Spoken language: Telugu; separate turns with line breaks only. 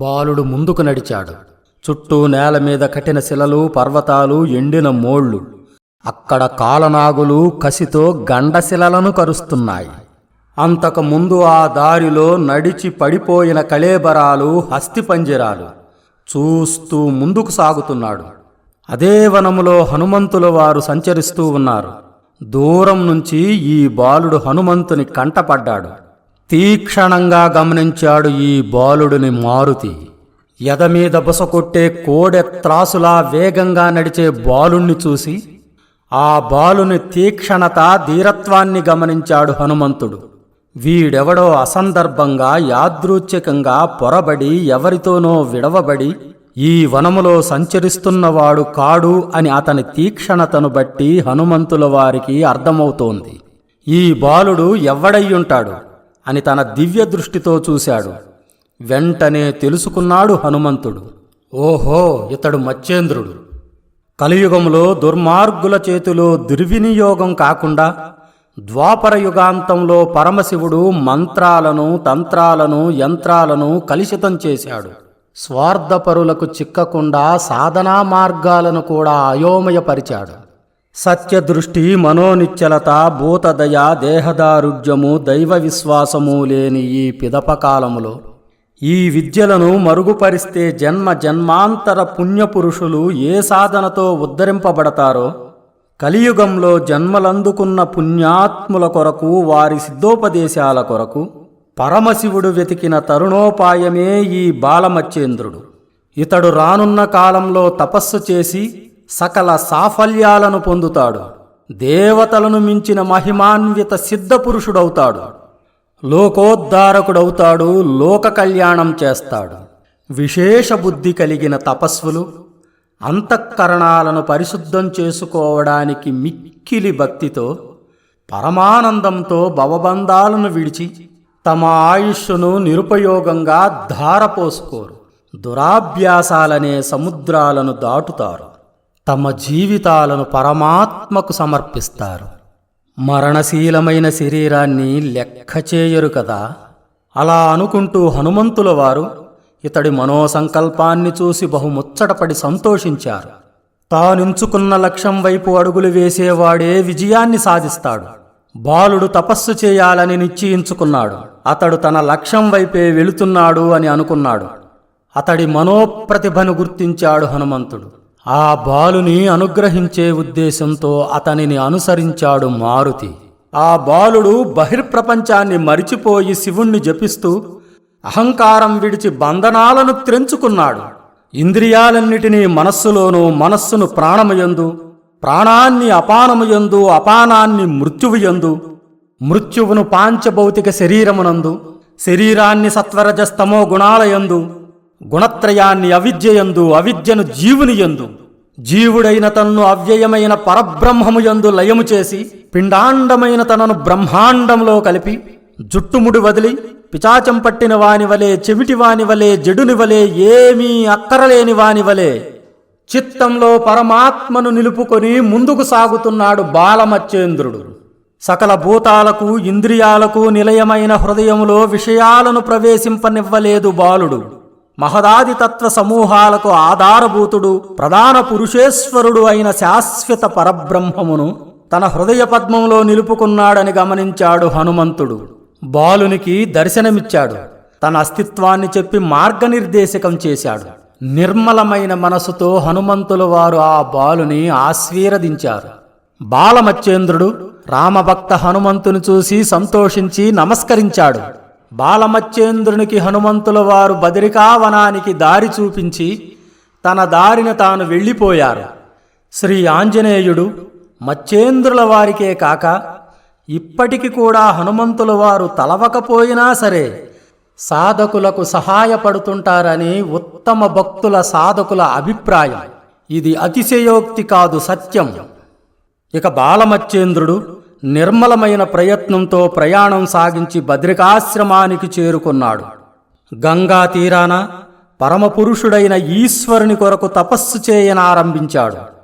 బాలుడు ముందుకు నడిచాడు. చుట్టూ నేలమీద కఠిన శిలలు, పర్వతాలు, ఎండిన మోళ్లు. అక్కడ కాలనాగులు కసితో గండశిలలను కరుస్తున్నాయి. అంతకుముందు ఆ దారిలో నడిచి పడిపోయిన కళేబరాలు, హస్తిపంజరాలు. చూస్తూ ముందుకు సాగుతున్నాడు. అదే వనములో హనుమంతుల వారు సంచరిస్తూ ఉన్నారు. దూరం నుంచి ఈ బాలుడు హనుమంతుని కంటపడ్డాడు. తీక్షణంగా గమనించాడు ఈ బాలుడిని మారుతి. ఎదమీద బుసకొట్టే కోడె త్రాసులా వేగంగా నడిచే బాలుణ్ణి చూసి ఆ బాలుని తీక్షణత, ధీరత్వాన్ని గమనించాడు హనుమంతుడు. వీడెవడో అసందర్భంగా, యాదృచ్ఛికంగా పొరబడి, ఎవరితోనో విడవబడి ఈ వనములో సంచరిస్తున్నవాడు కాడు అని అతని తీక్షణతను బట్టి హనుమంతుల వారికి అర్థమవుతోంది. ఈ బాలుడు ఎవ్వడయ్యుంటాడు అని తన దివ్య దృష్టితో చూశాడు. వెంటనే తెలుసుకున్నాడు హనుమంతుడు. ఓహో, ఇతడు మచ్చేంద్రుడు. కలియుగంలో దుర్మార్గుల చేతిలో దుర్వినియోగం కాకుండా ద్వాపర యుగాంతంలో పరమశివుడు మంత్రాలను, తంత్రాలను, యంత్రాలను కలుషితం చేశాడు. స్వార్థపరులకు చిక్కకుండా సాధనా మార్గాలను కూడా అయోమయపరిచాడు. సత్యదృష్టి, మనోనిశ్చలత, భూతదయ, దేహదారుఢ్యము, దైవ విశ్వాసము లేని ఈ పిదపకాలములో ఈ విద్యలను మరుగుపరిస్తే జన్మ జన్మాంతర పుణ్యపురుషులు ఏ సాధనతో ఉద్ధరింపబడతారో, కలియుగంలో జన్మలందుకున్న పుణ్యాత్ముల కొరకు, వారి సిద్ధోపదేశాల కొరకు పరమశివుడు వెతికిన తరుణోపాయమే ఈ బాలమచ్చేంద్రుడు. ఇతడు రానున్న కాలంలో తపస్సు చేసి సకల సాఫల్యాలను పొందుతాడు. దేవతలను మించిన మహిమాన్విత సిద్ధపురుషుడవుతాడు. లోకోద్ధారకుడవుతాడు. లోక కళ్యాణం చేస్తాడు. విశేష బుద్ధి కలిగిన తపస్సులు అంతఃకరణాలను పరిశుద్ధం చేసుకోవడానికి మిక్కిలి భక్తితో, పరమానందంతో భవబంధాలను విడిచి తమ ఆయుష్ను నిరుపయోగంగా ధారపోసుకోరు. దురాభ్యాసాలనే సముద్రాలను దాటుతారు. తమ జీవితాలను పరమాత్మకు సమర్పిస్తారు. మరణశీలమైన శరీరాన్ని లెక్క చేయరు కదా. అలా అనుకుంటూ హనుమంతుల వారు ఇతడి మనోసంకల్పాన్ని చూసి బహుముచ్చటపడి సంతోషించారు. తానెంచుకున్న లక్ష్యం వైపు అడుగులు వేసేవాడే విజయాన్ని సాధిస్తాడు. బాలుడు తపస్సు చేయాలని నిశ్చయించుకున్నాడు. అతడు తన లక్ష్యం వైపే వెళుతున్నాడు అని అనుకున్నాడు. అతడి మనోప్రతిభను గుర్తించాడు హనుమంతుడు. ఆ బాలుని అనుగ్రహించే ఉద్దేశంతో అతనిని అనుసరించాడు మారుతి. ఆ బాలుడు బహిర్ప్రపంచాన్ని మరిచిపోయి శివుణ్ణి జపిస్తూ అహంకారం విడిచి బంధనాలను త్రెంచుకున్నాడు. ఇంద్రియాలన్నిటినీ మనస్సులోనూ, మనస్సును ప్రాణమయందు, ప్రాణాన్ని అపానముయందు, అపానాన్ని మృత్యువుయందు, మృత్యువును పాంచభౌతిక శరీరమునందు, శరీరాన్ని సత్వరజస్తమో గుణాలయందు, గుణత్రయాన్ని అవిద్యయందు, అవిద్యను జీవునియందు, జీవుడైన తన్ను అవ్యయమైన పరబ్రహ్మముయందు లయము చేసి పిండాండమైన తనను బ్రహ్మాండంలో కలిపి జుట్టుముడి వదిలి పిచాచం పట్టిన వాని వలె, చెవిటి వాని వలె, జడుని వలె, ఏమీ అక్కరలేని వాని వలె చిత్తంలో పరమాత్మను నిలుపుకొని ముందుకు సాగుతున్నాడు బాలమచ్చేంద్రుడు. సకల భూతాలకు, ఇంద్రియాలకు నిలయమైన హృదయములో విషయాలను ప్రవేశింపనివ్వలేదు బాలుడు. మహదాది తత్వ సమూహాలకు ఆధారభూతుడు, ప్రధాన పురుషేశ్వరుడు అయిన శాశ్వత పరబ్రహ్మమును తన హృదయ పద్మంలో నిలుపుకున్నాడని గమనించాడు హనుమంతుడు. బాలునికి దర్శనమిచ్చాడు. తన అస్తిత్వాన్ని చెప్పి మార్గనిర్దేశకం చేశాడు. నిర్మలమైన మనసుతో హనుమంతుల వారు ఆ బాలుని ఆశీర్వదించారు. బాలమచ్చేంద్రుడు రామభక్త హనుమంతుని చూసి సంతోషించి నమస్కరించాడు. బాలమచ్చేంద్రునికి హనుమంతుల వారు బదరికావనానికి దారి చూపించి తన దారిన తాను వెళ్ళిపోయారు. శ్రీ ఆంజనేయుడు మచ్చేంద్రుల వారికే కాక ఇప్పటికి కూడా హనుమంతుల వారు తలవకపోయినా సరే సాధకులకు సహాయపడుతుంటారని ఉత్తమ భక్తుల, సాధకుల అభిప్రాయం. ఇది అతిశయోక్తి కాదు, సత్యం. ఇక బాలమచ్చేంద్రుడు నిర్మలమైన ప్రయత్నంతో ప్రయాణం సాగించి బద్రికాశ్రమానికి చేరుకున్నాడు. గంగా తీరాన పరమపురుషుడైన ఈశ్వరుని కొరకు తపస్సు చేయనారంభించాడు.